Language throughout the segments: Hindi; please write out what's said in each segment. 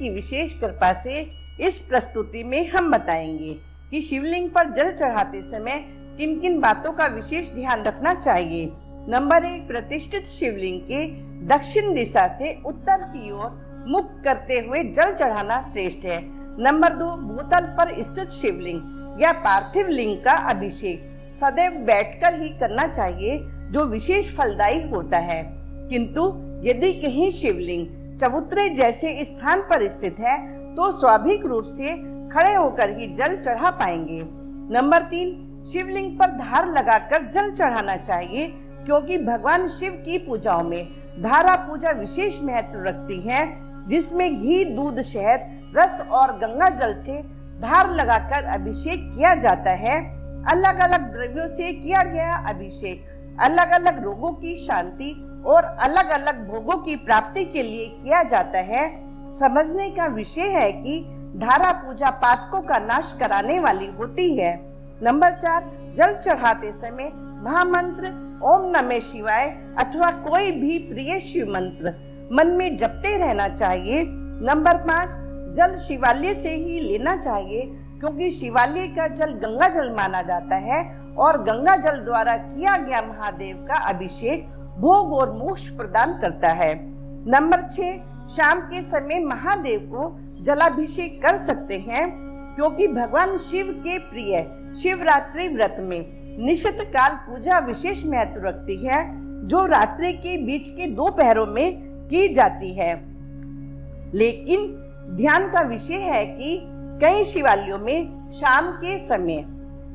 की विशेष कृपा से इस प्रस्तुति में हम बताएंगे कि शिवलिंग पर जल चढ़ाते समय किन किन बातों का विशेष ध्यान रखना चाहिए। नंबर 1, प्रतिष्ठित शिवलिंग के दक्षिण दिशा से उत्तर की ओर मुख करते हुए जल चढ़ाना श्रेष्ठ है। नंबर 2, भूतल पर स्थित शिवलिंग या पार्थिव लिंग का अभिषेक सदैव बैठकर ही करना चाहिए, जो विशेष फलदायी होता है। किंतु यदि कहीं शिवलिंग चबूतरे जैसे स्थान पर स्थित है तो स्वाभाविक रूप से खड़े होकर ही जल चढ़ा पाएंगे। नंबर 3, शिवलिंग पर धार लगाकर जल चढ़ाना चाहिए, क्योंकि भगवान शिव की पूजाओं में धारा पूजा विशेष महत्व रखती है, जिसमें घी, दूध, शहद, रस और गंगा जल से धार लगाकर अभिषेक किया जाता है। अलग अलग द्रव्यों से किया गया अभिषेक अलग अलग रोगों की शांति और अलग अलग भोगों की प्राप्ति के लिए किया जाता है। समझने का विषय है कि धारा पूजा पातकों का नाश कराने वाली होती है। नंबर 4, जल चढ़ाते समय महामंत्र ओम नमः शिवाय अथवा कोई भी प्रिय शिव मंत्र मन में जपते रहना चाहिए। नंबर 5, जल शिवालय से ही लेना चाहिए, क्योंकि शिवालय का जल गंगा जल माना जाता है और गंगा जल द्वारा किया गया महादेव का अभिषेक भोग और मोक्ष प्रदान करता है। नंबर 6, शाम के समय महादेव को जलाभिषेक कर सकते हैं, क्योंकि भगवान शिव के प्रिय शिवरात्रि व्रत में निशित काल पूजा विशेष महत्व रखती है, जो रात्रि के बीच के 2 पहरों में की जाती है। लेकिन ध्यान का विषय है कि कई शिवालयों में शाम के समय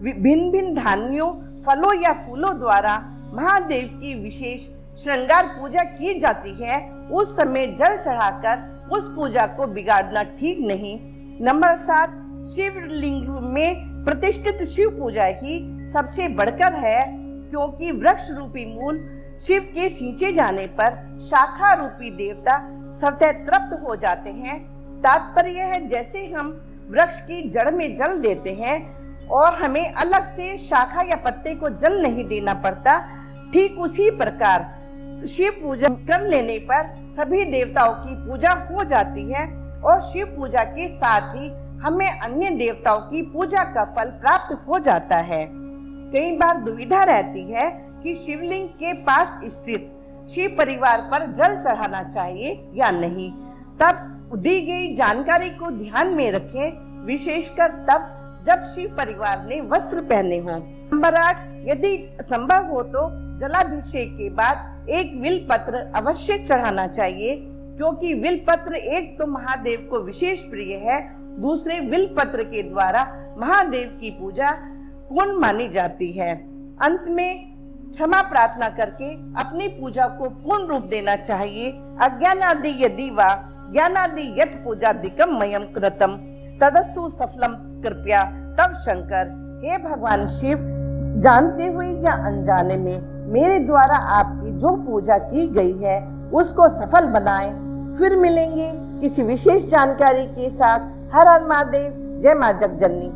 भिन्न भिन्न धान्यों, फलों या फूलों द्वारा महादेव की विशेष श्रृंगार पूजा की जाती है। उस समय जल चढ़ाकर उस पूजा को बिगाड़ना ठीक नहीं। नंबर 7, शिवलिंग में प्रतिष्ठित शिव पूजा ही सबसे बढ़कर है, क्योंकि वृक्ष रूपी मूल शिव के सींचे जाने पर शाखा रूपी देवता स्वतः तृप्त हो जाते हैं। तात्पर्य है, जैसे हम वृक्ष की जड़ में जल देते हैं और हमें अलग से शाखा या पत्ते को जल नहीं देना पड़ता, ठीक उसी प्रकार शिव पूजा कर लेने पर सभी देवताओं की पूजा हो जाती है और शिव पूजा के साथ ही हमें अन्य देवताओं की पूजा का फल प्राप्त हो जाता है। कई बार दुविधा रहती है कि शिवलिंग के पास स्थित शिव परिवार पर जल चढ़ाना चाहिए या नहीं। तब दी गई जानकारी को ध्यान में रखें, विशेषकर तब जब शिव परिवार ने वस्त्र पहने हो। नंबर 8, यदि संभव हो तो जलाभिषेक के बाद एक विल पत्र अवश्य चढ़ाना चाहिए, क्योंकि विल पत्र एक तो महादेव को विशेष प्रिय है, दूसरे विल पत्र के द्वारा महादेव की पूजा पूर्ण मानी जाती है। अंत में क्षमा प्रार्थना करके अपनी पूजा को पूर्ण रूप देना चाहिए। अज्ञानादि यदि वा ज्ञानादि यत् पूजादिकम मयम कृतम तदस्तु सफलम कृपया तब शंकर। हे भगवान शिव, जानते हुए या अनजाने में मेरे द्वारा आपकी जो पूजा की गई है उसको सफल बनाएं। फिर मिलेंगे किसी विशेष जानकारी के साथ। हर हर महादेव, जय मां जगजननी।